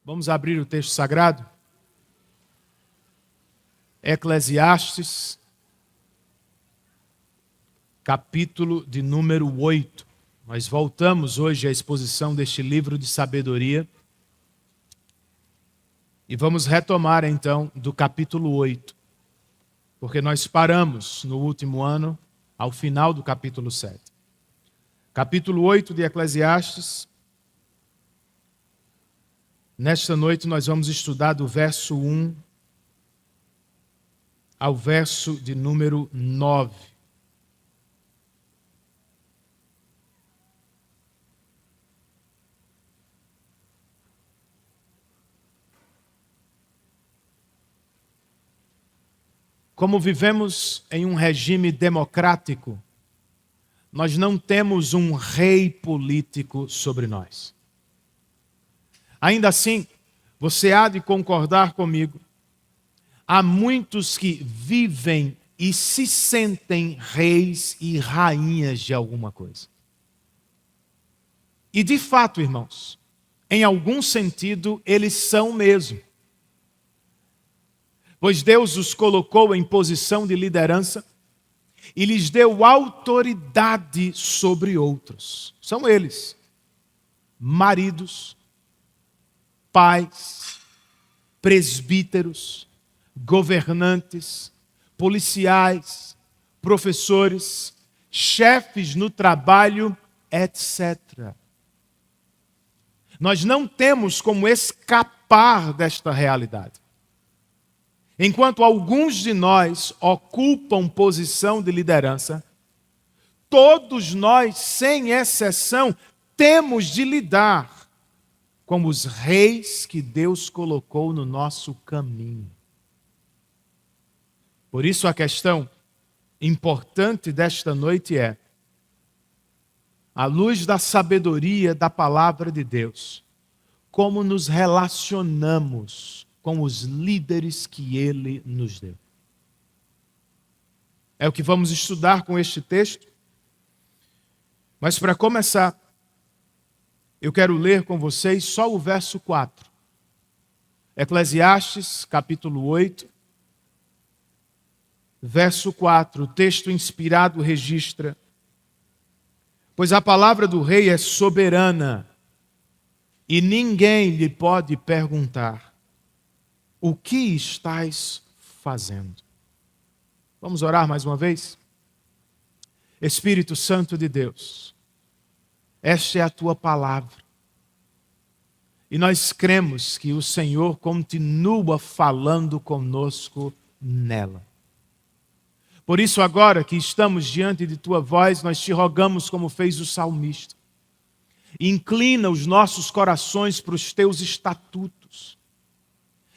Vamos abrir o texto sagrado? Eclesiastes, capítulo de número 8. Nós voltamos hoje à exposição deste livro de sabedoria. E vamos retomar então do capítulo 8. Porque nós paramos no último ano, ao final do capítulo 7. Capítulo 8 de Eclesiastes. Nesta noite nós vamos estudar do verso 1 ao verso de número 9. Como vivemos em um regime democrático, nós não temos um rei político sobre nós. Ainda assim, você há de concordar comigo, há muitos que vivem e se sentem reis e rainhas de alguma coisa. E de fato, irmãos, em algum sentido, eles são mesmo. Pois Deus os colocou em posição de liderança e lhes deu autoridade sobre outros. São eles, maridos, pais, presbíteros, governantes, policiais, professores, chefes no trabalho, etc. Nós não temos como escapar desta realidade. Enquanto alguns de nós ocupam posição de liderança, todos nós, sem exceção, temos de lidar com os reis que Deus colocou no nosso caminho. Por isso a questão importante desta noite é, à luz da sabedoria da palavra de Deus, como nos relacionamos com os líderes que Ele nos deu. É o que vamos estudar com este texto. Mas para começar, eu quero ler com vocês só o verso 4. Eclesiastes, capítulo 8, verso 4. O texto inspirado registra: pois a palavra do rei é soberana, e ninguém lhe pode perguntar: o que estás fazendo? Vamos orar mais uma vez? Espírito Santo de Deus, esta é a tua palavra. E nós cremos que o Senhor continua falando conosco nela. Por isso, agora que estamos diante de tua voz, nós te rogamos, como fez o salmista: inclina os nossos corações para os teus estatutos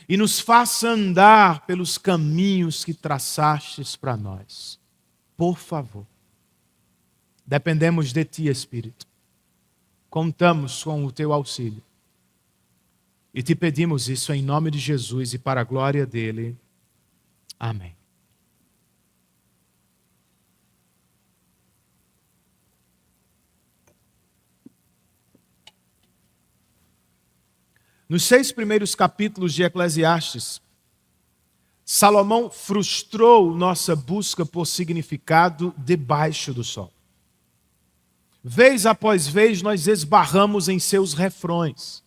e nos faça andar pelos caminhos que traçastes para nós. Por favor. Dependemos de ti, Espírito. Contamos com o teu auxílio. E te pedimos isso em nome de Jesus e para a glória dele. Amém. Nos 6 primeiros capítulos de Eclesiastes, Salomão frustrou nossa busca por significado debaixo do sol. Vez após vez nós esbarramos em seus refrões.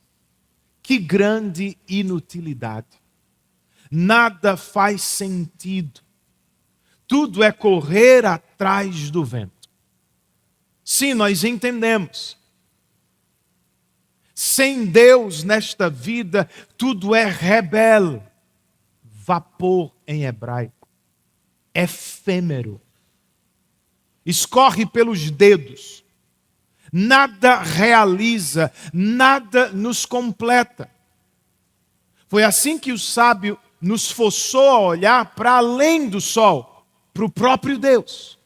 Que grande inutilidade! Nada faz sentido. Tudo é correr atrás do vento. Sim, nós entendemos. Sem Deus nesta vida, tudo é rebel, vapor em hebraico, efêmero, escorre pelos dedos, nada realiza, nada nos completa. Foi assim que o sábio nos forçou a olhar para além do sol, para o próprio Deus.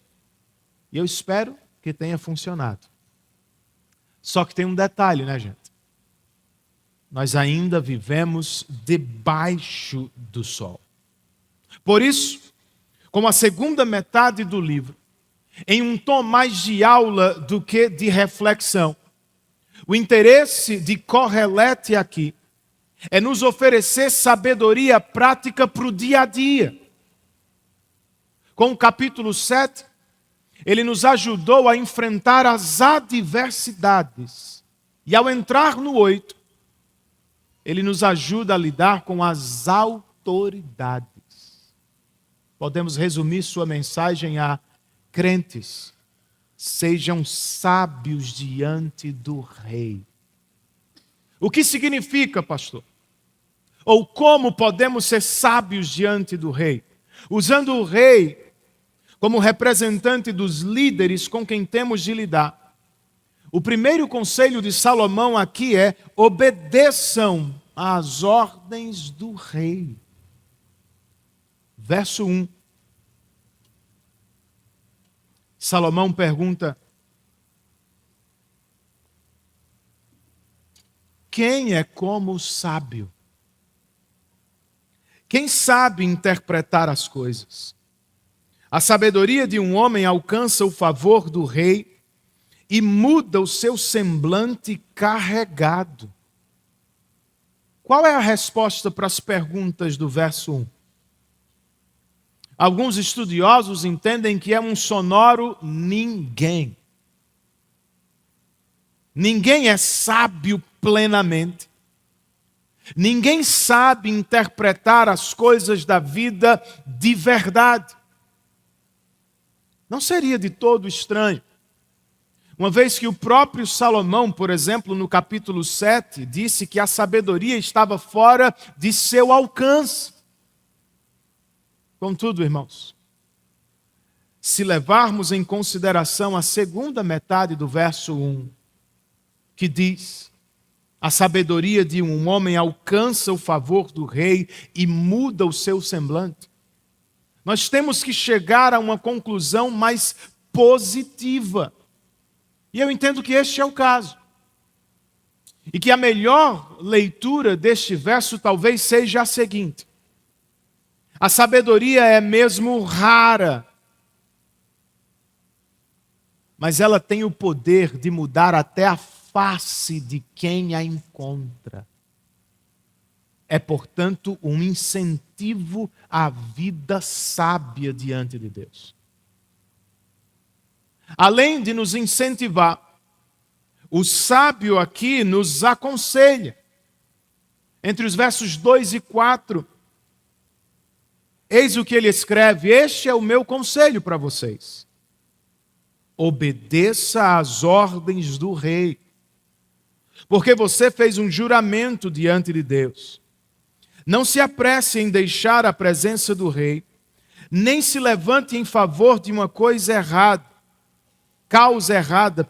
E eu espero que tenha funcionado. Só que tem um detalhe, né, gente? Nós ainda vivemos debaixo do sol. Por isso, como a segunda metade do livro, em um tom mais de aula do que de reflexão, o interesse de Correlete aqui é nos oferecer sabedoria prática para o dia a dia. Com o capítulo 7, ele nos ajudou a enfrentar as adversidades. E ao entrar no 8, ele nos ajuda a lidar com as autoridades. Podemos resumir sua mensagem a: crentes, sejam sábios diante do rei. O que significa, pastor? Ou como podemos ser sábios diante do rei? Usando o rei como representante dos líderes com quem temos de lidar. O primeiro conselho de Salomão aqui é: obedeçam às ordens do rei. Verso 1. Salomão pergunta: quem é como o sábio? Quem sabe interpretar as coisas? A sabedoria de um homem alcança o favor do rei e muda o seu semblante carregado. Qual é a resposta para as perguntas do verso 1? Alguns estudiosos entendem que é um sonoro ninguém. Ninguém é sábio plenamente. Ninguém sabe interpretar as coisas da vida de verdade. Não seria de todo estranho, uma vez que o próprio Salomão, por exemplo, no capítulo 7, disse que a sabedoria estava fora de seu alcance. Contudo, irmãos, se levarmos em consideração a segunda metade do verso 1, que diz: a sabedoria de um homem alcança o favor do rei e muda o seu semblante, nós temos que chegar a uma conclusão mais positiva. E eu entendo que este é o caso. E que a melhor leitura deste verso talvez seja a seguinte: a sabedoria é mesmo rara, mas ela tem o poder de mudar até a face de quem a encontra. É, portanto, um incentivo à vida sábia diante de Deus. Além de nos incentivar, o sábio aqui nos aconselha. Entre os versos 2 e 4, eis o que ele escreve: este é o meu conselho para vocês. Obedeça às ordens do rei, porque você fez um juramento diante de Deus. Não se apresse em deixar a presença do rei, nem se levante em favor de uma causa errada,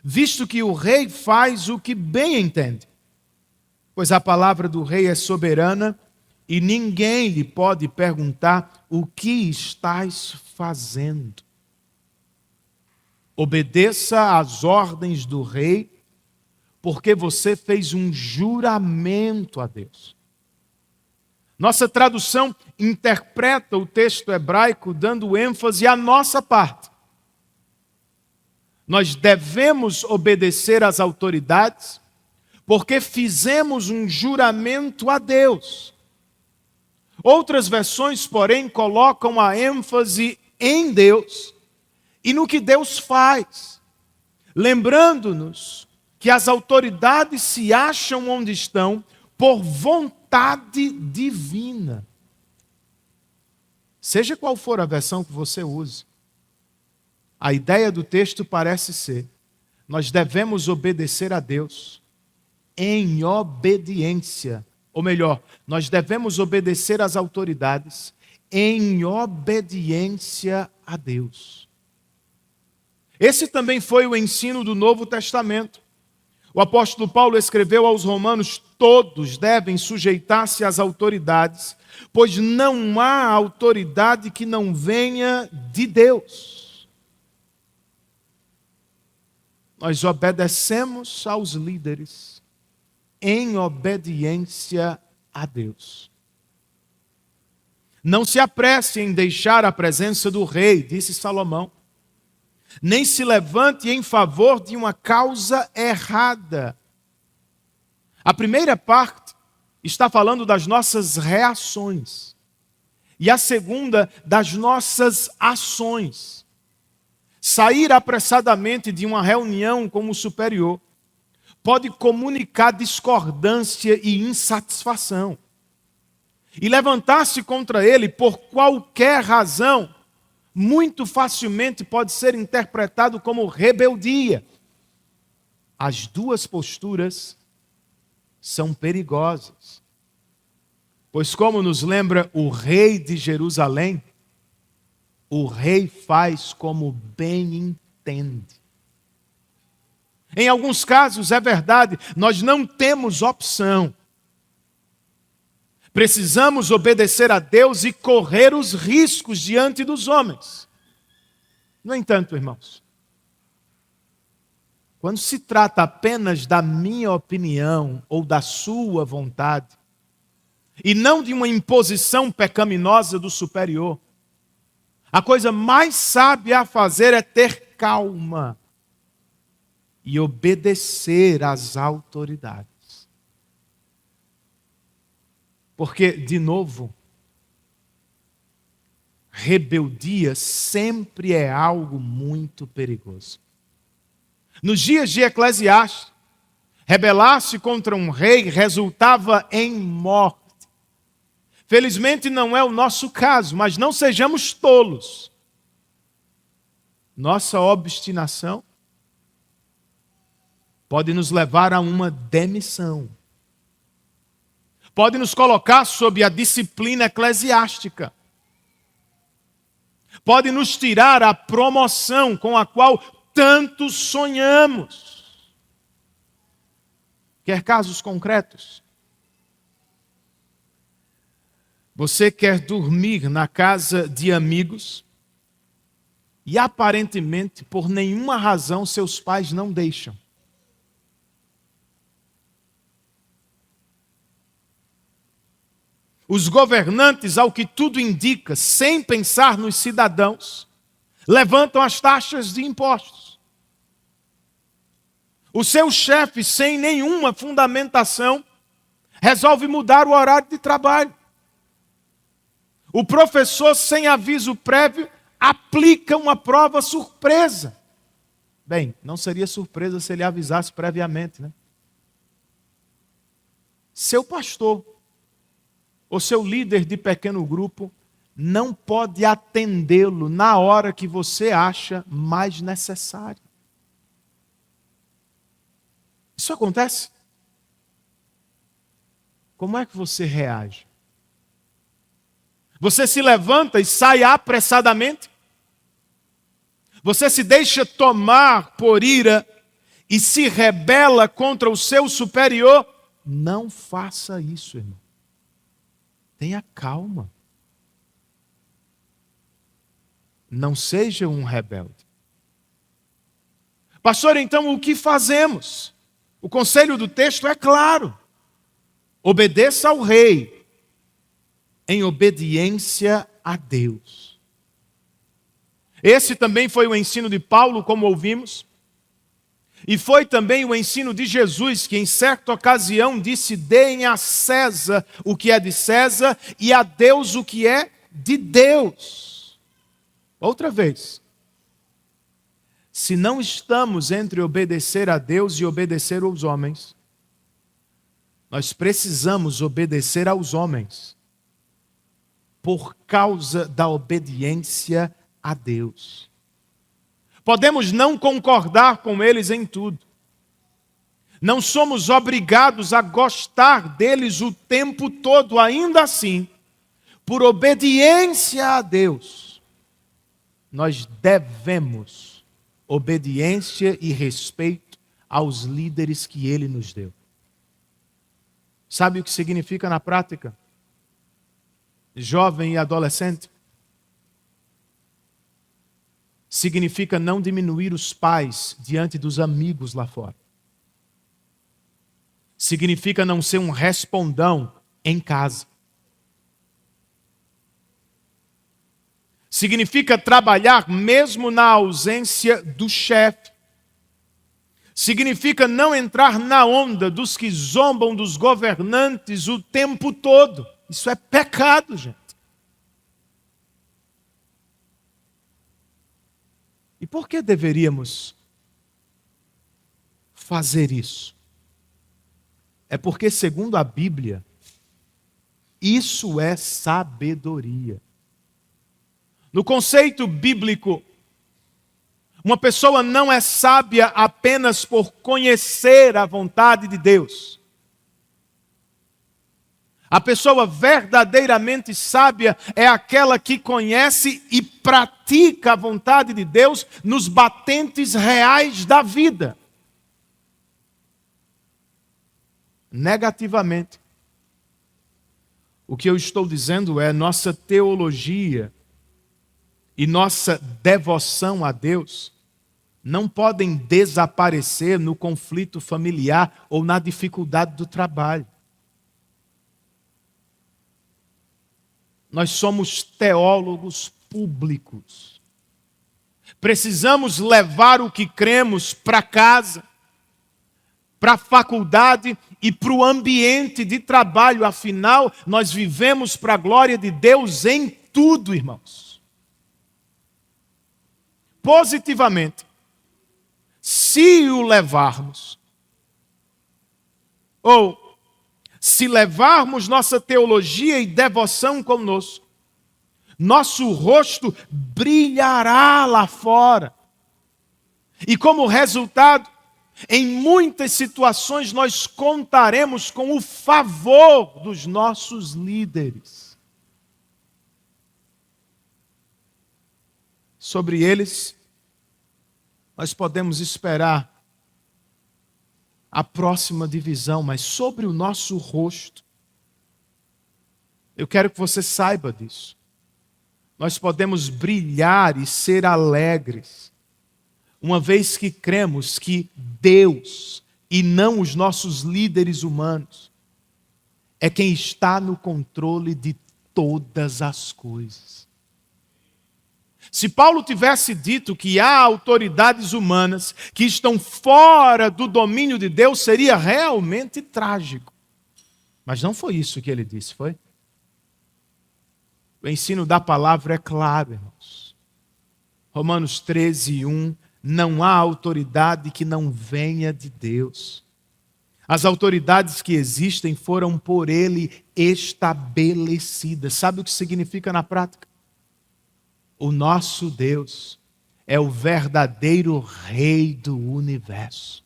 visto que o rei faz o que bem entende. Pois a palavra do rei é soberana e ninguém lhe pode perguntar: o que estás fazendo? Obedeça às ordens do rei, porque você fez um juramento a Deus. Nossa tradução interpreta o texto hebraico dando ênfase à nossa parte. Nós devemos obedecer às autoridades porque fizemos um juramento a Deus. Outras versões, porém, colocam a ênfase em Deus e no que Deus faz, lembrando-nos que as autoridades se acham onde estão por vontade divina. Seja qual for a versão que você use, a ideia do texto parece ser: nós devemos obedecer a Deus em obediência. Ou melhor, nós devemos obedecer às autoridades em obediência a Deus. Esse também foi o ensino do Novo Testamento. O apóstolo Paulo escreveu aos Romanos: todos devem sujeitar-se às autoridades, pois não há autoridade que não venha de Deus. Nós obedecemos aos líderes em obediência a Deus. Não se apresse em deixar a presença do rei, disse Salomão, nem se levante em favor de uma causa errada. A primeira parte está falando das nossas reações. E a segunda, das nossas ações. Sair apressadamente de uma reunião com o superior pode comunicar discordância e insatisfação. E levantar-se contra ele por qualquer razão, muito facilmente pode ser interpretado como rebeldia. As duas posturas são perigosas. Pois, como nos lembra o rei de Jerusalém, o rei faz como bem entende. Em alguns casos, é verdade, nós não temos opção. Precisamos obedecer a Deus e correr os riscos diante dos homens. No entanto, irmãos, quando se trata apenas da minha opinião ou da sua vontade, e não de uma imposição pecaminosa do superior, a coisa mais sábia a fazer é ter calma e obedecer às autoridades. Porque, de novo, rebeldia sempre é algo muito perigoso. Nos dias de Eclesiastes, rebelar-se contra um rei resultava em morte. Felizmente não é o nosso caso, mas não sejamos tolos. Nossa obstinação pode nos levar a uma demissão. Pode nos colocar sob a disciplina eclesiástica. Pode nos tirar a promoção com a qual tanto sonhamos. Quer casos concretos? Você quer dormir na casa de amigos e aparentemente, por nenhuma razão, seus pais não deixam. Os governantes, ao que tudo indica, sem pensar nos cidadãos, levantam as taxas de impostos. O seu chefe, sem nenhuma fundamentação, resolve mudar o horário de trabalho. O professor, sem aviso prévio, aplica uma prova surpresa. Bem, não seria surpresa se ele avisasse previamente, né? Seu pastor, ou seu líder de pequeno grupo, não pode atendê-lo na hora que você acha mais necessário. Isso acontece? Como é que você reage? Você se levanta e sai apressadamente? Você se deixa tomar por ira e se rebela contra o seu superior? Não faça isso, irmão. Tenha calma. Não seja um rebelde. Pastor, então o que fazemos? O conselho do texto é claro. Obedeça ao rei em obediência a Deus. Esse também foi o ensino de Paulo, como ouvimos. E foi também o ensino de Jesus, que em certa ocasião disse: deem a César o que é de César e a Deus o que é de Deus. Outra vez. Se não estamos entre obedecer a Deus e obedecer aos homens, nós precisamos obedecer aos homens por causa da obediência a Deus. Podemos não concordar com eles em tudo. Não somos obrigados a gostar deles o tempo todo, ainda assim, por obediência a Deus, nós devemos obediência e respeito aos líderes que Ele nos deu. Sabe o que significa na prática? Jovem e adolescente? Significa não diminuir os pais diante dos amigos lá fora. Significa não ser um respondão em casa. Significa trabalhar mesmo na ausência do chefe. Significa não entrar na onda dos que zombam dos governantes o tempo todo. Isso é pecado, gente. E por que deveríamos fazer isso? É porque, segundo a Bíblia, isso é sabedoria. No conceito bíblico, uma pessoa não é sábia apenas por conhecer a vontade de Deus. A pessoa verdadeiramente sábia é aquela que conhece e pratica a vontade de Deus nos batentes reais da vida. Negativamente, o que eu estou dizendo é nossa teologia e nossa devoção a Deus não podem desaparecer no conflito familiar ou na dificuldade do trabalho. Nós somos teólogos públicos. Precisamos levar o que cremos para casa, para a faculdade e para o ambiente de trabalho. Afinal, nós vivemos para a glória de Deus em tudo, irmãos. Positivamente, se o levarmos, ou se levarmos nossa teologia e devoção conosco, nosso rosto brilhará lá fora. E como resultado, em muitas situações nós contaremos com o favor dos nossos líderes. Sobre eles, nós podemos esperar a próxima divisão, mas sobre o nosso rosto, eu quero que você saiba disso. Nós podemos brilhar e ser alegres, uma vez que cremos que Deus, e não os nossos líderes humanos, é quem está no controle de todas as coisas. Se Paulo tivesse dito que há autoridades humanas que estão fora do domínio de Deus, seria realmente trágico. Mas não foi isso que ele disse, foi? O ensino da palavra é claro, irmãos. Romanos 13:1, não há autoridade que não venha de Deus. As autoridades que existem foram por Ele estabelecidas. Sabe o que significa na prática? O nosso Deus é o verdadeiro Rei do universo.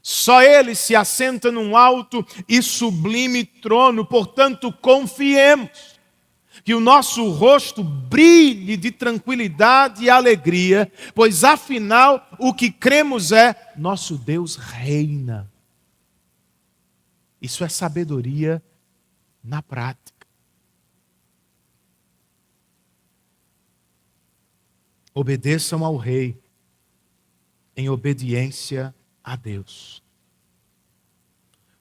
Só Ele se assenta num alto e sublime trono, portanto, confiemos que o nosso rosto brilhe de tranquilidade e alegria, pois afinal o que cremos é: nosso Deus reina. Isso é sabedoria na prática. Obedeçam ao Rei em obediência a Deus.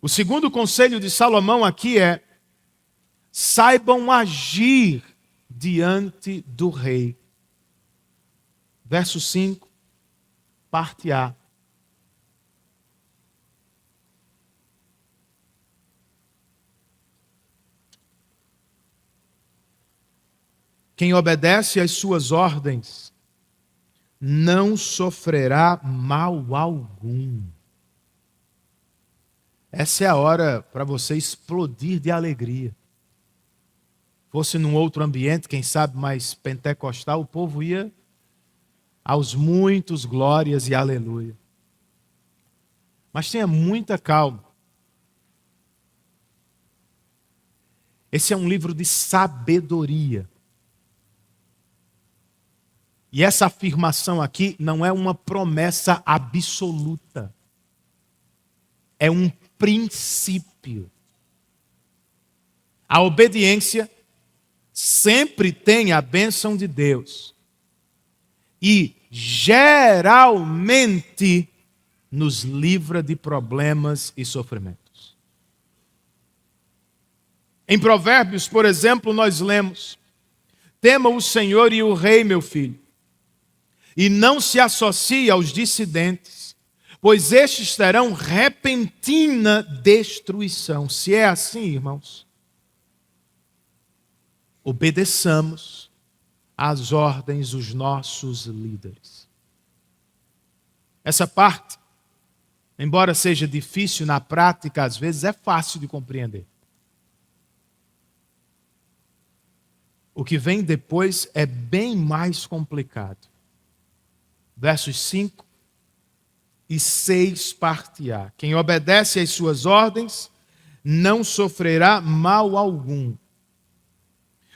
O segundo conselho de Salomão aqui é: saibam agir diante do Rei. Verso 5, parte A. Quem obedece às suas ordens não sofrerá mal algum. Essa é a hora para você explodir de alegria. Fosse num outro ambiente, quem sabe mais pentecostal, o povo ia aos muitos glórias e aleluia. Mas tenha muita calma. Esse é um livro de sabedoria. E essa afirmação aqui não é uma promessa absoluta. É um princípio. A obediência sempre tem a bênção de Deus. E geralmente nos livra de problemas e sofrimentos. Em Provérbios, por exemplo, nós lemos: tema o Senhor e o Rei, meu filho, e não se associe aos dissidentes, pois estes terão repentina destruição. Se é assim, irmãos, obedeçamos às ordens dos nossos líderes. Essa parte, embora seja difícil na prática, às vezes é fácil de compreender. O que vem depois é bem mais complicado. Versos 5 e 6, parte A. Quem obedece às suas ordens não sofrerá mal algum,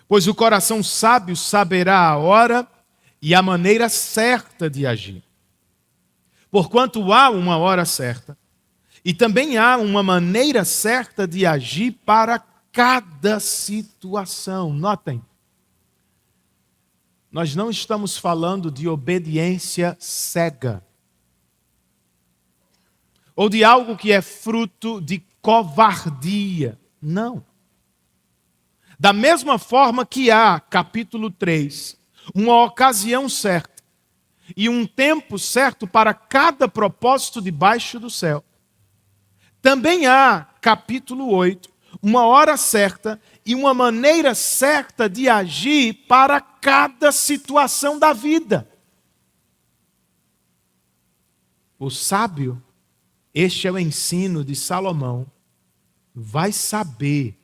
pois o coração sábio saberá a hora e a maneira certa de agir. Porquanto há uma hora certa, e também há uma maneira certa de agir para cada situação. Notem, nós não estamos falando de obediência cega, ou de algo que é fruto de covardia. Não. Da mesma forma que há, capítulo 3, uma ocasião certa e um tempo certo para cada propósito debaixo do céu, também há, capítulo 8, uma hora certa e uma maneira certa de agir para cada situação da vida. O sábio, este é o ensino de Salomão, vai saber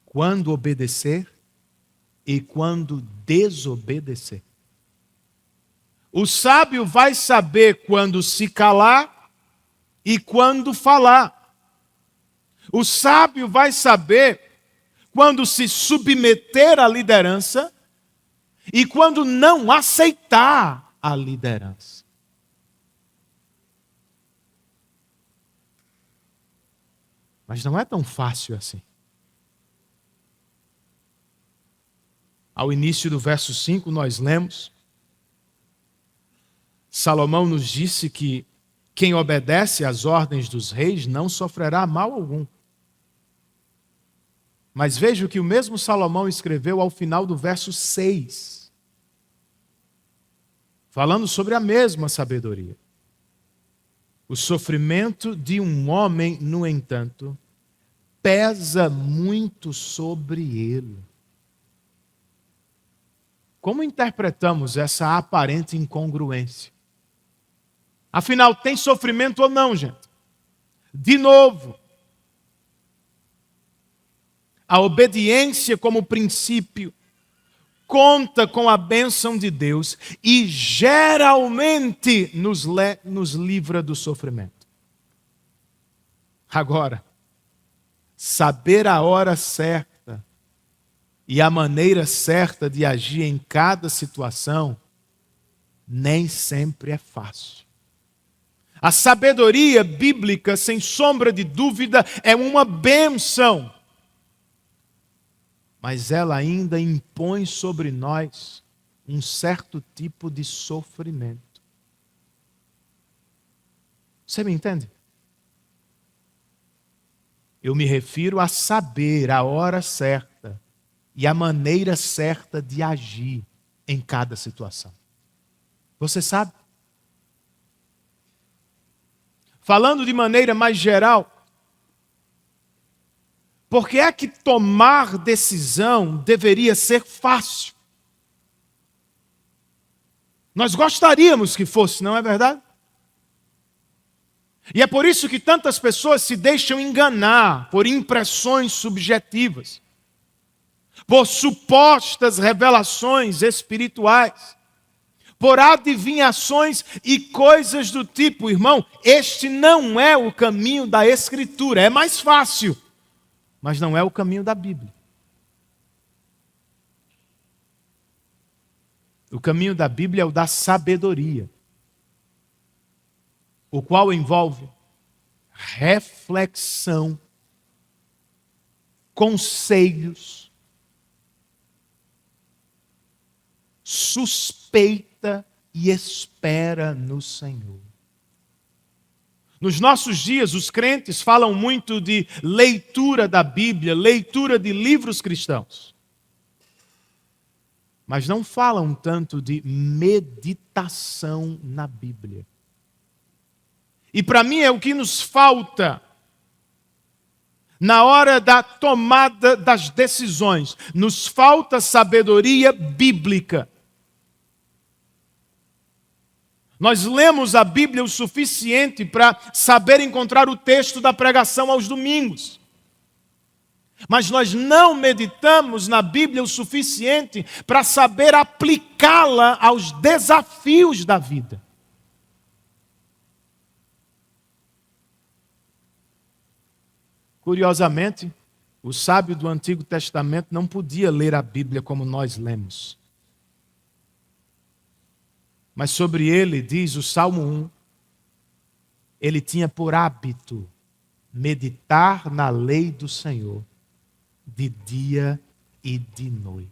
quando obedecer e quando desobedecer. O sábio vai saber quando se calar e quando falar. O sábio vai saber quando se submeter à liderança e quando não aceitar a liderança. Mas não é tão fácil assim. Ao início do verso 5, nós lemos, Salomão nos disse que quem obedece às ordens dos reis não sofrerá mal algum. Mas veja o que o mesmo Salomão escreveu ao final do verso 6, falando sobre a mesma sabedoria. O sofrimento de um homem, no entanto, pesa muito sobre ele. Como interpretamos essa aparente incongruência? Afinal, tem sofrimento ou não, gente? De novo, a obediência como princípio conta com a bênção de Deus e geralmente nos livra do sofrimento. Agora, saber a hora certa e a maneira certa de agir em cada situação nem sempre é fácil. A sabedoria bíblica, sem sombra de dúvida, é uma bênção. Mas ela ainda impõe sobre nós um certo tipo de sofrimento. Você me entende? Eu me refiro a saber a hora certa e a maneira certa de agir em cada situação. Você sabe? Falando de maneira mais geral, por que é que tomar decisão deveria ser fácil? Nós gostaríamos que fosse, não é verdade? E é por isso que tantas pessoas se deixam enganar por impressões subjetivas, por supostas revelações espirituais, por adivinhações e coisas do tipo. Irmão, este não é o caminho da Escritura, é mais fácil, mas não é o caminho da Bíblia. O caminho da Bíblia é o da sabedoria, o qual envolve reflexão, conselhos, suspeita e espera no Senhor. Nos nossos dias, os crentes falam muito de leitura da Bíblia, leitura de livros cristãos. Mas não falam tanto de meditação na Bíblia. E para mim é o que nos falta na hora da tomada das decisões. Nos falta sabedoria bíblica. Nós lemos a Bíblia o suficiente para saber encontrar o texto da pregação aos domingos. Mas nós não meditamos na Bíblia o suficiente para saber aplicá-la aos desafios da vida. Curiosamente, o sábio do Antigo Testamento não podia ler a Bíblia como nós lemos. Mas sobre ele, diz o Salmo 1, ele tinha por hábito meditar na lei do Senhor de dia e de noite.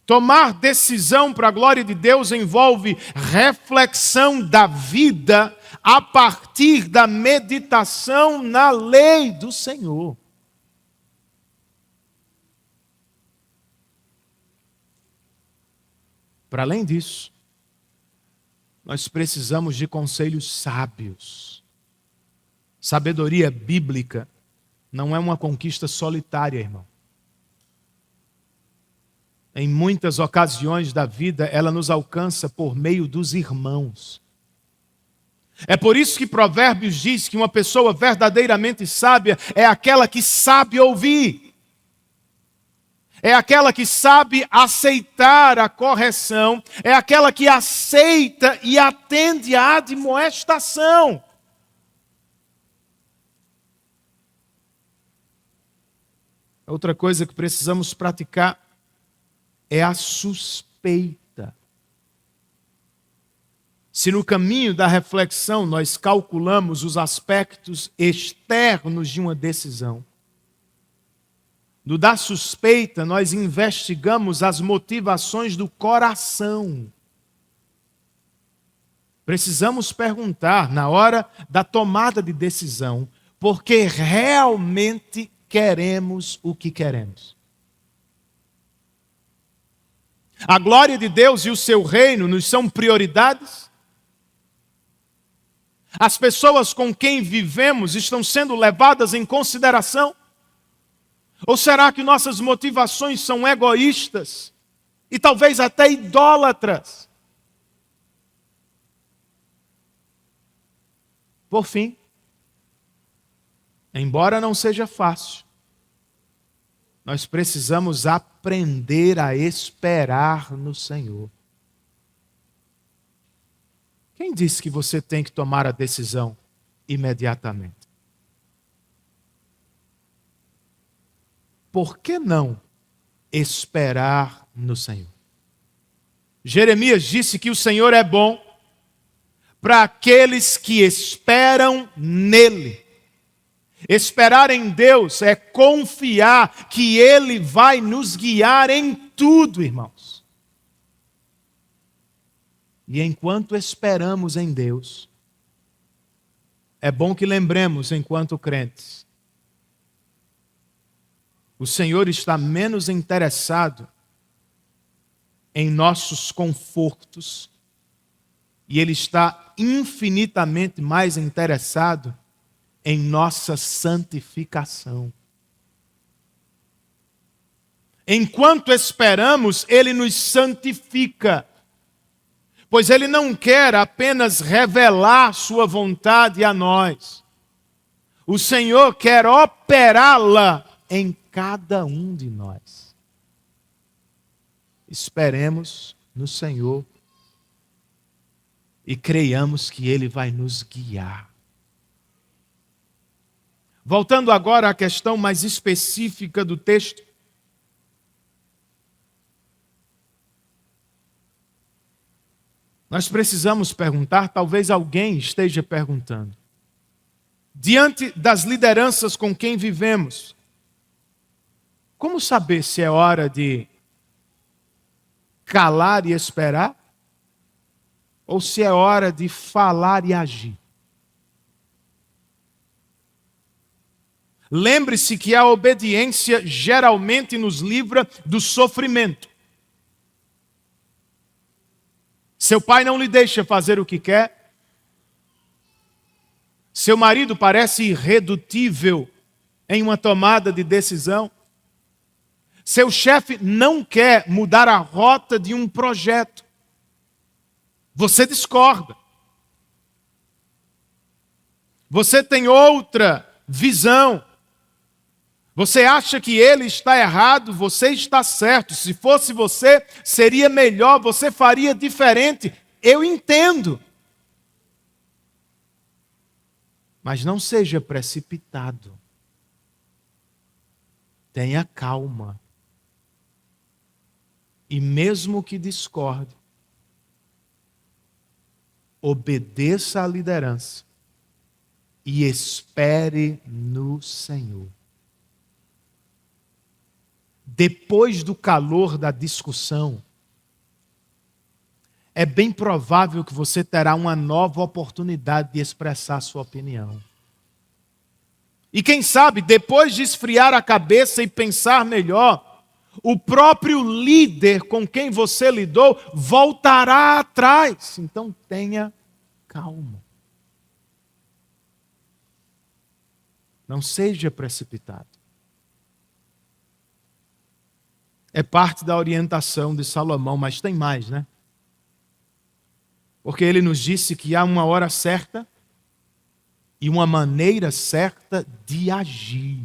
Tomar decisão para a glória de Deus envolve reflexão da vida a partir da meditação na lei do Senhor. Para além disso, nós precisamos de conselhos sábios. Sabedoria bíblica não é uma conquista solitária, irmão. Em muitas ocasiões da vida, ela nos alcança por meio dos irmãos. É por isso que Provérbios diz que uma pessoa verdadeiramente sábia é aquela que sabe ouvir. É aquela que sabe aceitar a correção, é aquela que aceita e atende à admoestação. Outra coisa que precisamos praticar é a suspeita. Se no caminho da reflexão nós calculamos os aspectos externos de uma decisão, no da suspeita, nós investigamos as motivações do coração. Precisamos perguntar, na hora da tomada de decisão, por que realmente queremos o que queremos. A glória de Deus e o seu reino nos são prioridades? As pessoas com quem vivemos estão sendo levadas em consideração? Ou será que nossas motivações são egoístas e talvez até idólatras? Por fim, embora não seja fácil, nós precisamos aprender a esperar no Senhor. Quem disse que você tem que tomar a decisão imediatamente? Por que não esperar no Senhor? Jeremias disse que o Senhor é bom para aqueles que esperam nele. Esperar em Deus é confiar que Ele vai nos guiar em tudo, irmãos. E enquanto esperamos em Deus, é bom que lembremos, enquanto crentes, o Senhor está menos interessado em nossos confortos e Ele está infinitamente mais interessado em nossa santificação. Enquanto esperamos, Ele nos santifica, pois Ele não quer apenas revelar sua vontade a nós. O Senhor quer operá-la em cada um de nós. Esperemos no Senhor e creiamos que Ele vai nos guiar. Voltando agora à questão mais específica do texto, nós precisamos perguntar, talvez alguém esteja perguntando, diante das lideranças com quem vivemos, como saber se é hora de calar e esperar? Ou se é hora de falar e agir? Lembre-se que a obediência geralmente nos livra do sofrimento. Seu pai não lhe deixa fazer o que quer? Seu marido parece irredutível em uma tomada de decisão? Seu chefe não quer mudar a rota de um projeto. Você discorda. Você tem outra visão. Você acha que ele está errado, você está certo. Se fosse você, seria melhor, você faria diferente. Eu entendo. Mas não seja precipitado. Tenha calma. E mesmo que discorde, obedeça à liderança e espere no Senhor. Depois do calor da discussão, é bem provável que você terá uma nova oportunidade de expressar sua opinião. E quem sabe, depois de esfriar a cabeça e pensar melhor, o próprio líder com quem você lidou voltará atrás. Então tenha calma. Não seja precipitado. É parte da orientação de Salomão, mas tem mais, né? Porque ele nos disse que há uma hora certa e uma maneira certa de agir.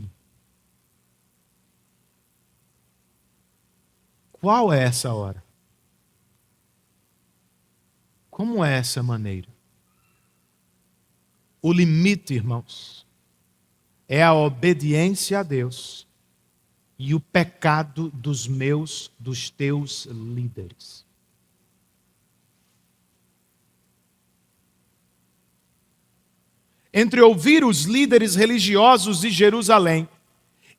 Qual é essa hora? Como é essa maneira? O limite, irmãos, é a obediência a Deus e o pecado dos teus líderes. Entre ouvir os líderes religiosos de Jerusalém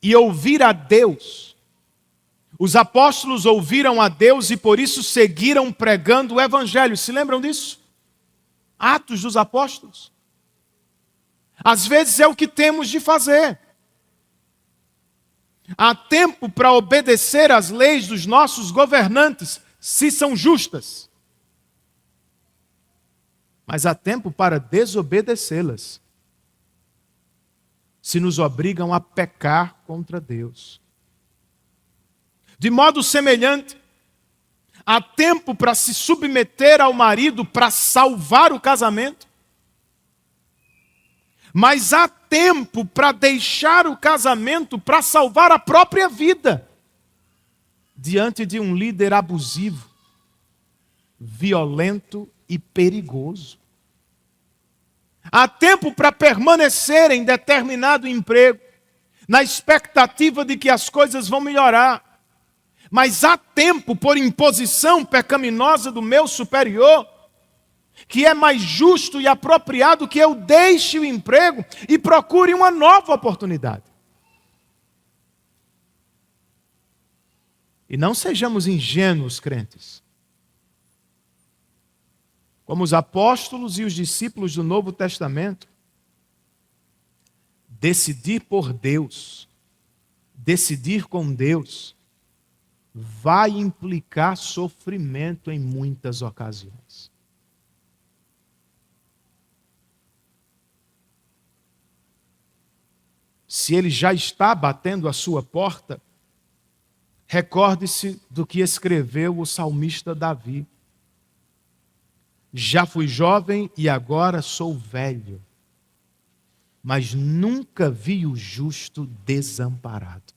e ouvir a Deus, os apóstolos ouviram a Deus e por isso seguiram pregando o Evangelho. Se lembram disso? Atos dos Apóstolos. Às vezes é o que temos de fazer. Há tempo para obedecer às leis dos nossos governantes, se são justas. Mas há tempo para desobedecê-las, se nos obrigam a pecar contra Deus. De modo semelhante, há tempo para se submeter ao marido para salvar o casamento, mas há tempo para deixar o casamento para salvar a própria vida, diante de um líder abusivo, violento e perigoso. Há tempo para permanecer em determinado emprego, na expectativa de que as coisas vão melhorar. Mas há tempo, por imposição pecaminosa do meu superior, que é mais justo e apropriado que eu deixe o emprego e procure uma nova oportunidade. E não sejamos ingênuos, crentes. Como os apóstolos e os discípulos do Novo Testamento, decidir por Deus, decidir com Deus, vai implicar sofrimento em muitas ocasiões. Se ele já está batendo a sua porta, recorde-se do que escreveu o salmista Davi. Já fui jovem e agora sou velho, mas nunca vi o justo desamparado.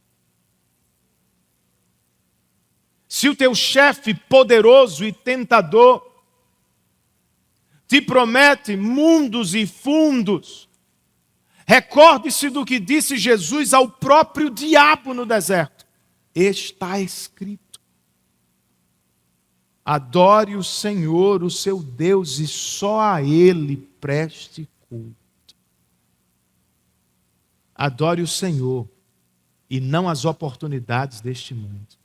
Se o teu chefe poderoso e tentador te promete mundos e fundos, recorde-se do que disse Jesus ao próprio diabo no deserto. Está escrito: adore o Senhor, o seu Deus, e só a Ele preste culto. Adore o Senhor e não as oportunidades deste mundo.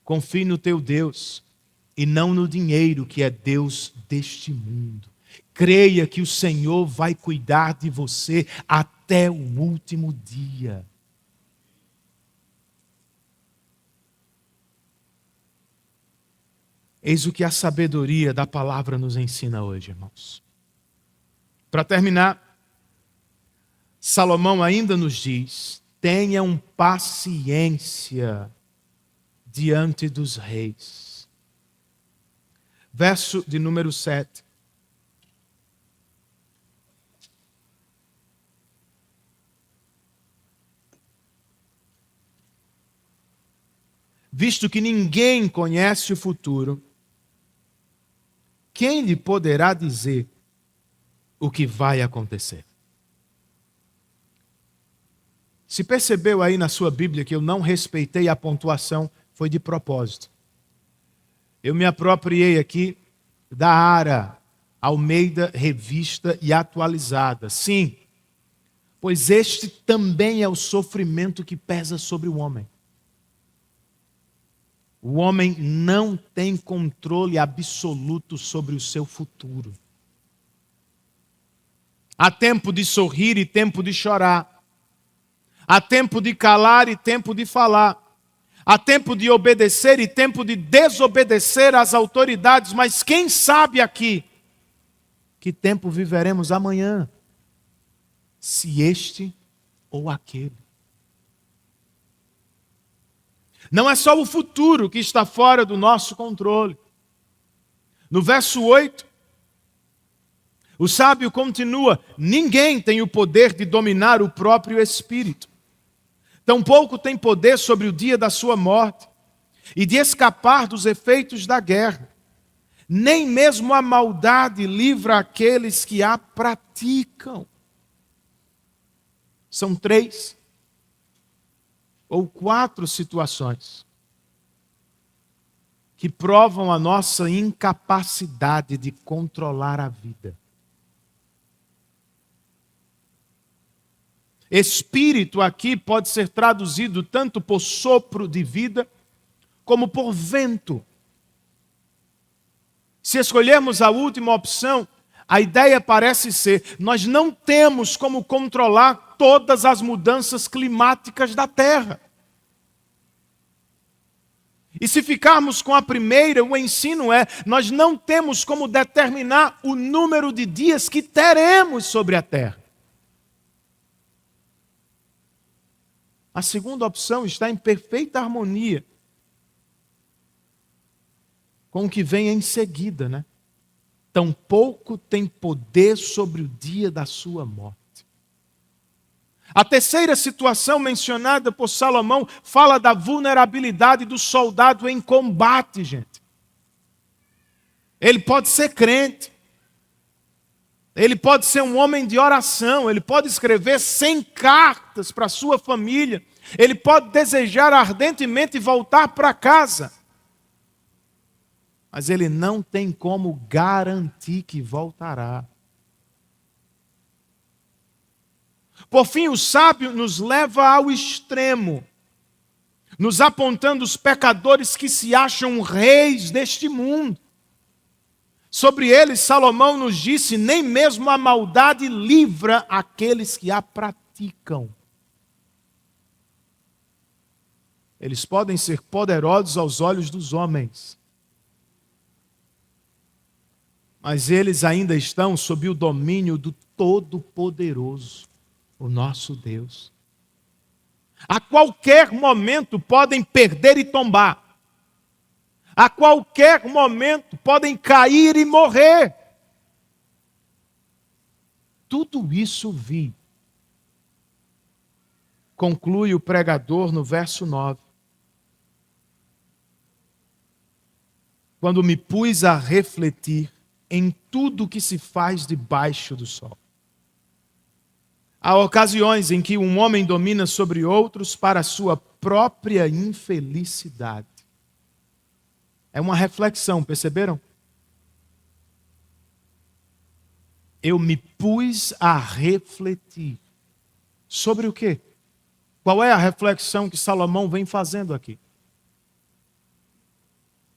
Confie no teu Deus e não no dinheiro que é Deus deste mundo. Creia que o Senhor vai cuidar de você até o último dia. Eis o que a sabedoria da palavra nos ensina hoje, irmãos. Para terminar, Salomão ainda nos diz: tenham paciência diante dos reis. Verso de número 7. Visto que ninguém conhece o futuro, quem lhe poderá dizer o que vai acontecer? Se percebeu aí na sua Bíblia que eu não respeitei a pontuação, foi de propósito. Eu me apropriei aqui da ARA, Almeida Revista e Atualizada. Sim, pois este também é o sofrimento que pesa sobre o homem. O homem não tem controle absoluto sobre o seu futuro. Há tempo de sorrir e tempo de chorar. Há tempo de calar e tempo de falar. Há tempo de obedecer e tempo de desobedecer às autoridades. Mas quem sabe aqui que tempo viveremos amanhã? Se este ou aquele. Não é só o futuro que está fora do nosso controle. No verso 8, o sábio continua: ninguém tem o poder de dominar o próprio espírito. Tampouco tem poder sobre o dia da sua morte e de escapar dos efeitos da guerra. Nem mesmo a maldade livra aqueles que a praticam. São 3 ou 4 situações que provam a nossa incapacidade de controlar a vida. Espírito aqui pode ser traduzido tanto por sopro de vida, como por vento. Se escolhermos a última opção, a ideia parece ser: nós não temos como controlar todas as mudanças climáticas da Terra. E se ficarmos com a primeira, o ensino é: nós não temos como determinar o número de dias que teremos sobre a Terra. A segunda opção está em perfeita harmonia com o que vem em seguida, né? Tampouco tem poder sobre o dia da sua morte. A terceira situação mencionada por Salomão fala da vulnerabilidade do soldado em combate, gente. Ele pode ser crente, ele pode ser um homem de oração, ele pode escrever 100 cartas para a sua família, ele pode desejar ardentemente voltar para casa, mas ele não tem como garantir que voltará. Por fim, o sábio nos leva ao extremo, nos apontando os pecadores que se acham reis deste mundo. Sobre eles, Salomão nos disse: nem mesmo a maldade livra aqueles que a praticam. Eles podem ser poderosos aos olhos dos homens, mas eles ainda estão sob o domínio do Todo-Poderoso, o nosso Deus. A qualquer momento podem perder e tombar. A qualquer momento podem cair e morrer. Tudo isso vi. Conclui o pregador no verso 9. Quando me pus a refletir em tudo que se faz debaixo do sol. Há ocasiões em que um homem domina sobre outros para a sua própria infelicidade. É uma reflexão, perceberam? Eu me pus a refletir. Sobre o quê? Qual é a reflexão que Salomão vem fazendo aqui?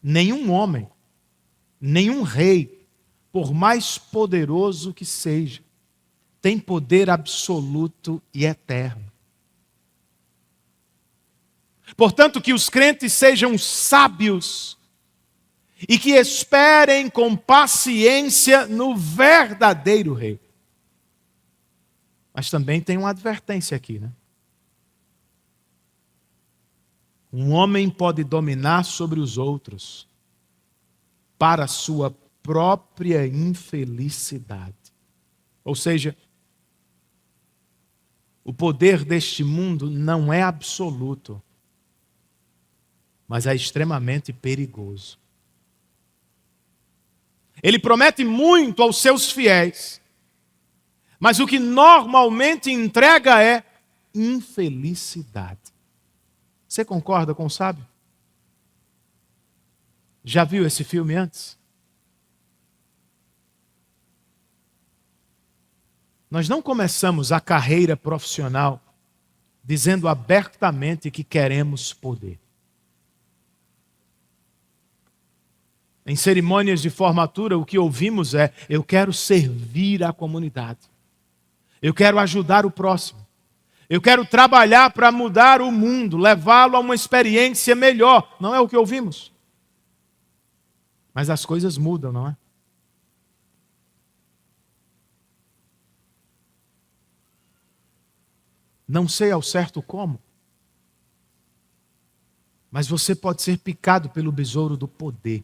Nenhum homem, nenhum rei, por mais poderoso que seja, tem poder absoluto e eterno. Portanto, que os crentes sejam sábios e que esperem com paciência no verdadeiro rei. Mas também tem uma advertência aqui, né? Um homem pode dominar sobre os outros para a sua própria infelicidade. Ou seja, o poder deste mundo não é absoluto, mas é extremamente perigoso. Ele promete muito aos seus fiéis, mas o que normalmente entrega é infelicidade. Você concorda com o sábio? Já viu esse filme antes? Nós não começamos a carreira profissional dizendo abertamente que queremos poder. Em cerimônias de formatura, o que ouvimos é: eu quero servir a comunidade. Eu quero ajudar o próximo. Eu quero trabalhar para mudar o mundo, levá-lo a uma experiência melhor. Não é o que ouvimos. Mas as coisas mudam, não é? Não sei ao certo como, mas você pode ser picado pelo besouro do poder.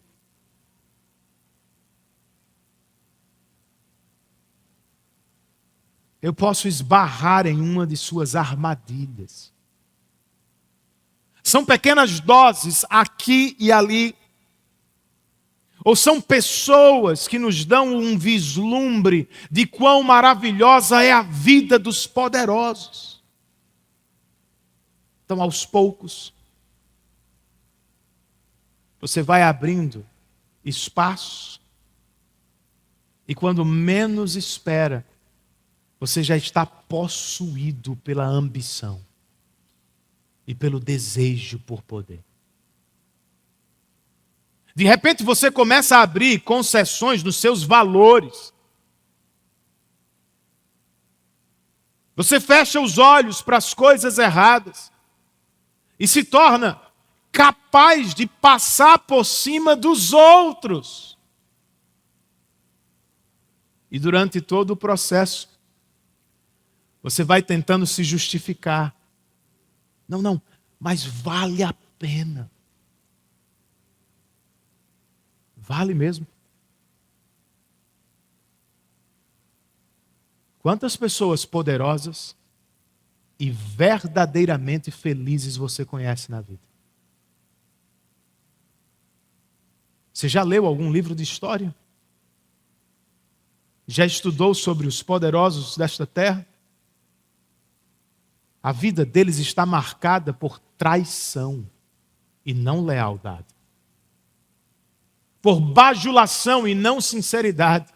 Eu posso esbarrar em uma de suas armadilhas. São pequenas doses aqui e ali. Ou são pessoas que nos dão um vislumbre de quão maravilhosa é a vida dos poderosos. Então, aos poucos, você vai abrindo espaço e quando menos espera, você já está possuído pela ambição e pelo desejo por poder. De repente você começa a abrir concessões nos seus valores. Você fecha os olhos para as coisas erradas e se torna capaz de passar por cima dos outros. E durante todo o processo, você vai tentando se justificar. Não, mas vale a pena. Vale mesmo. Quantas pessoas poderosas e verdadeiramente felizes você conhece na vida? Você já leu algum livro de história? Já estudou sobre os poderosos desta terra? A vida deles está marcada por traição e não lealdade. Por bajulação e não sinceridade.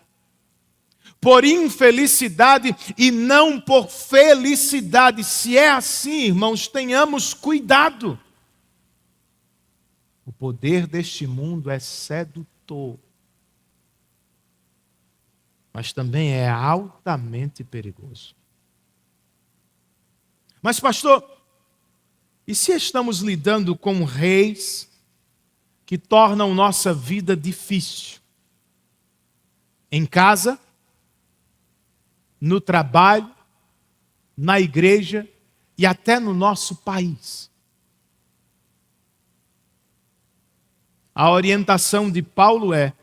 Por infelicidade e não por felicidade. Se é assim, irmãos, tenhamos cuidado. O poder deste mundo é sedutor, mas também é altamente perigoso. Mas, pastor, e se estamos lidando com reis que tornam nossa vida difícil? Em casa, no trabalho, na igreja e até no nosso país. A orientação de Paulo é: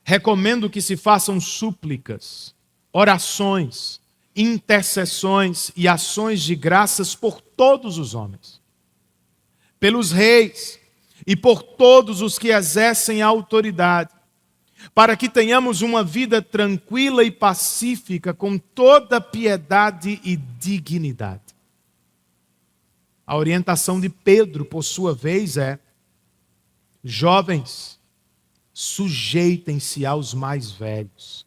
recomendo que se façam súplicas, orações, intercessões e ações de graças por todos os homens, pelos reis e por todos os que exercem a autoridade, para que tenhamos uma vida tranquila e pacífica, com toda piedade e dignidade. A orientação de Pedro, por sua vez, é: jovens, sujeitem-se aos mais velhos.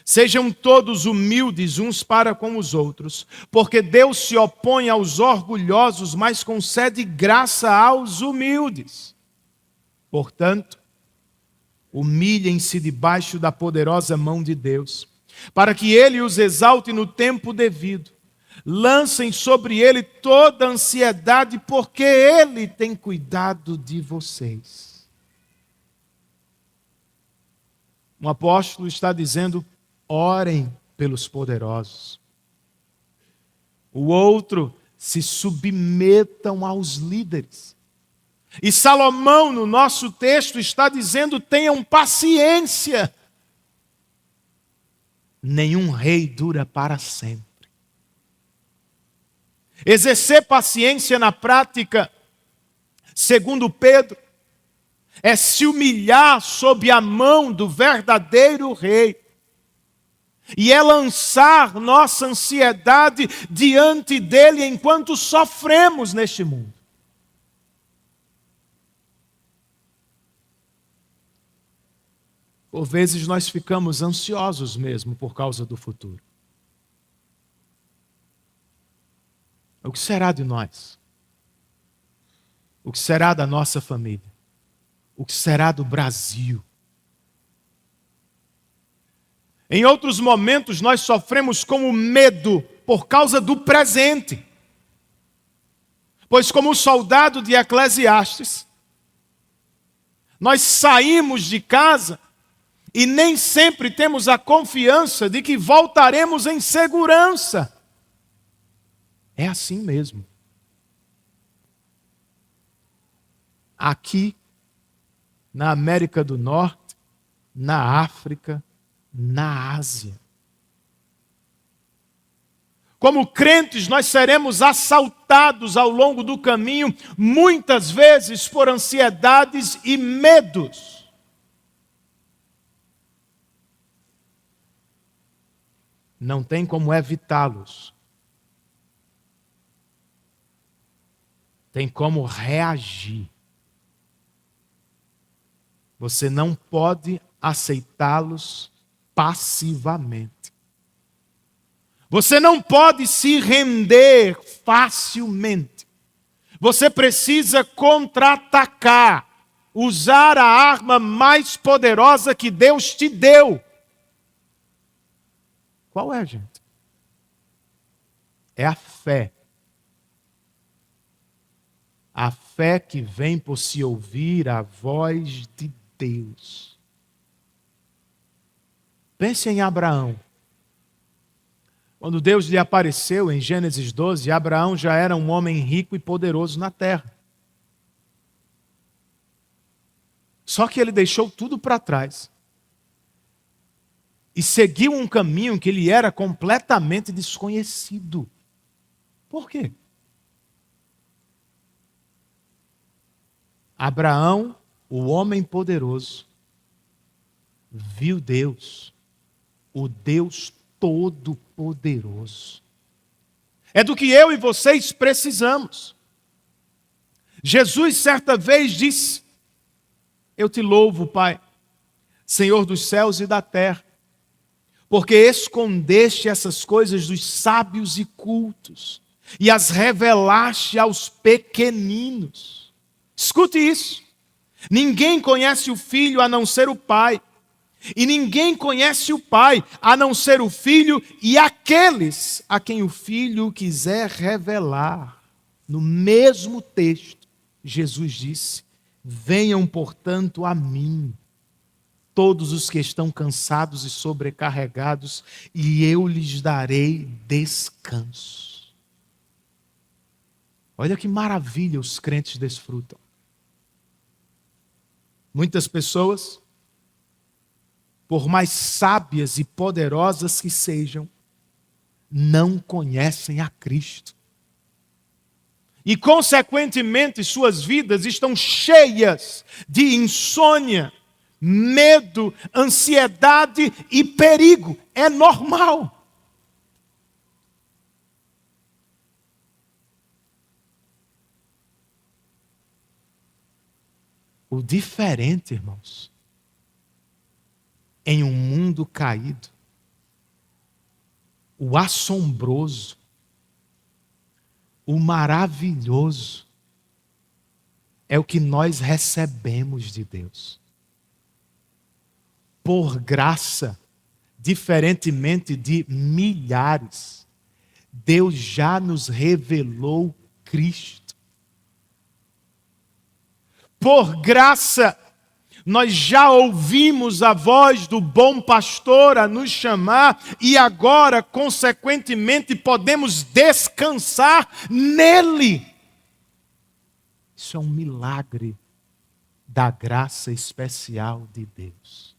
Sejam todos humildes uns para com os outros, porque Deus se opõe aos orgulhosos, mas concede graça aos humildes. Portanto, humilhem-se debaixo da poderosa mão de Deus, para que Ele os exalte no tempo devido. Lancem sobre Ele toda a ansiedade, porque Ele tem cuidado de vocês. Um apóstolo está dizendo: orem pelos poderosos. O outro: se submetam aos líderes. E Salomão, no nosso texto, está dizendo: tenham paciência. Nenhum rei dura para sempre. Exercer paciência na prática, segundo Pedro, é se humilhar sob a mão do verdadeiro rei. E é lançar nossa ansiedade diante dele enquanto sofremos neste mundo. Por vezes nós ficamos ansiosos mesmo por causa do futuro. O que será de nós? O que será da nossa família? O que será do Brasil? Em outros momentos nós sofremos com o medo por causa do presente. Pois como o soldado de Eclesiastes, nós saímos de casa e nem sempre temos a confiança de que voltaremos em segurança. É assim mesmo. Aqui, na América do Norte, na África, na Ásia. Como crentes, nós seremos assaltados ao longo do caminho, muitas vezes por ansiedades e medos. Não tem como evitá-los. Tem como reagir. Você não pode aceitá-los passivamente. Você não pode se render facilmente. Você precisa contra-atacar, usar a arma mais poderosa que Deus te deu. Qual é, gente? É a fé. A fé que vem por se ouvir a voz de Deus. Pense em Abraão. Quando Deus lhe apareceu em Gênesis 12, Abraão já era um homem rico e poderoso na terra. Só que ele deixou tudo para trás. E seguiu um caminho que lhe era completamente desconhecido. Por quê? Abraão, o homem poderoso, viu Deus, o Deus Todo-Poderoso. É do que eu e vocês precisamos. Jesus certa vez disse: eu te louvo, Pai, Senhor dos céus e da terra, porque escondeste essas coisas dos sábios e cultos e as revelaste aos pequeninos. Escute isso. Ninguém conhece o Filho a não ser o Pai. E ninguém conhece o Pai a não ser o Filho e aqueles a quem o Filho quiser revelar. No mesmo texto, Jesus disse: venham, portanto, a mim, todos os que estão cansados e sobrecarregados, e eu lhes darei descanso. Olha que maravilha os crentes desfrutam. Muitas pessoas, por mais sábias e poderosas que sejam, não conhecem a Cristo. E, consequentemente, suas vidas estão cheias de insônia, medo, ansiedade e perigo. É normal. O diferente, irmãos, em um mundo caído, o assombroso, o maravilhoso, é o que nós recebemos de Deus. Por graça, diferentemente de milhares, Deus já nos revelou Cristo. Por graça, Nós já ouvimos a voz do bom pastor a nos chamar e agora, consequentemente, podemos descansar nele. Isso é um milagre da graça especial de Deus.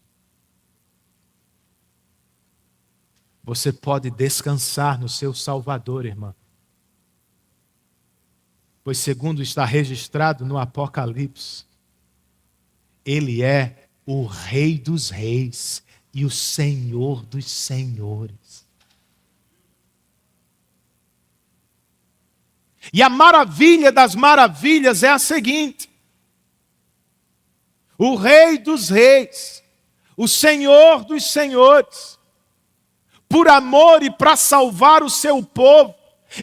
Você pode descansar no seu Salvador, irmã. Pois segundo está registrado no Apocalipse, Ele é o Rei dos Reis e o Senhor dos Senhores. E a maravilha das maravilhas é a seguinte: o Rei dos Reis, o Senhor dos Senhores, por amor e para salvar o seu povo,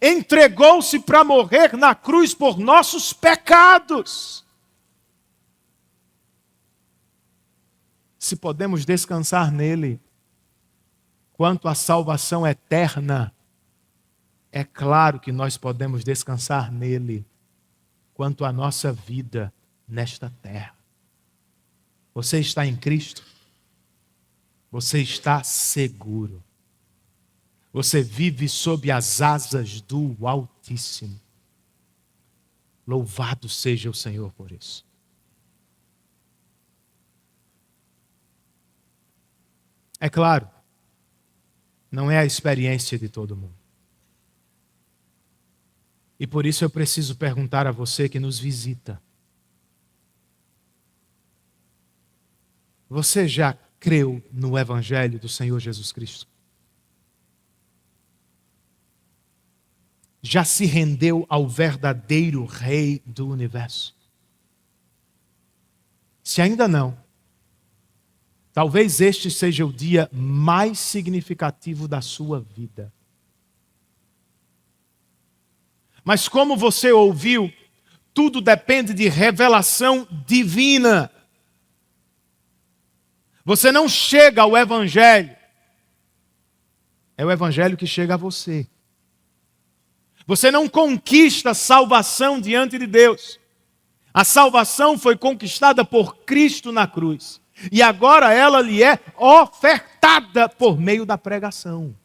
entregou-se para morrer na cruz por nossos pecados. Se podemos descansar nele, quanto à salvação eterna, é claro que nós podemos descansar nele, quanto à nossa vida nesta terra. Você está em Cristo? Você está seguro. Você vive sob as asas do Altíssimo. Louvado seja o Senhor por isso. É claro, não é a experiência de todo mundo. E por isso eu preciso perguntar a você que nos visita: você já creu no Evangelho do Senhor Jesus Cristo? Já se rendeu ao verdadeiro Rei do Universo? Se ainda não, talvez este seja o dia mais significativo da sua vida. Mas como você ouviu, tudo depende de revelação divina. Você não chega ao Evangelho, é o Evangelho que chega a você. Você não conquista salvação diante de Deus. A salvação foi conquistada por Cristo na cruz. E agora ela lhe é ofertada por meio da pregação.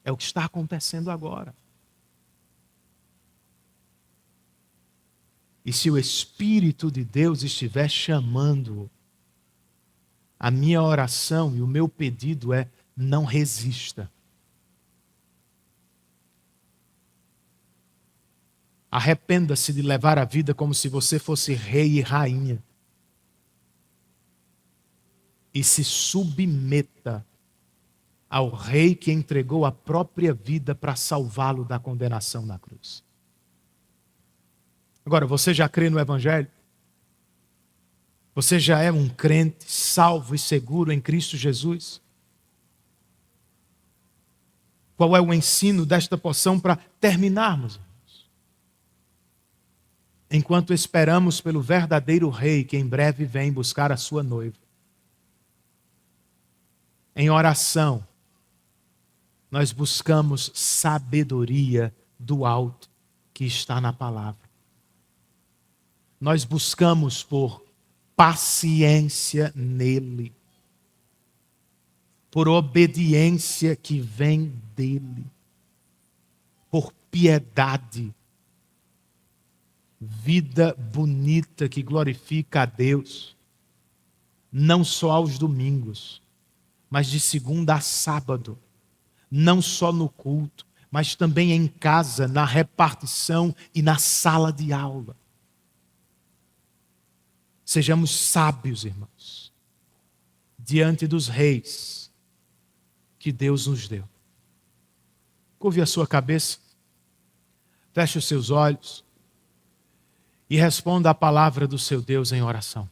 É o que está acontecendo agora. E se o Espírito de Deus estiver chamando, a minha oração e o meu pedido é: não resista. Arrependa-se de levar a vida como se você fosse rei e rainha. E se submeta ao Rei que entregou a própria vida para salvá-lo da condenação na cruz. Agora, você já crê no Evangelho? Você já é um crente salvo e seguro em Cristo Jesus? Qual é o ensino desta porção para terminarmos, irmãos? Enquanto esperamos pelo verdadeiro Rei que em breve vem buscar a sua noiva, em oração, nós buscamos sabedoria do alto que está na palavra. Nós buscamos por paciência nele, por obediência que vem dele, por piedade, vida bonita que glorifica a Deus, não só aos domingos, mas de segunda a sábado, não só no culto, mas também em casa, na repartição e na sala de aula. Sejamos sábios, irmãos, diante dos reis que Deus nos deu. Curve a sua cabeça, feche os seus olhos e responda a palavra do seu Deus em oração.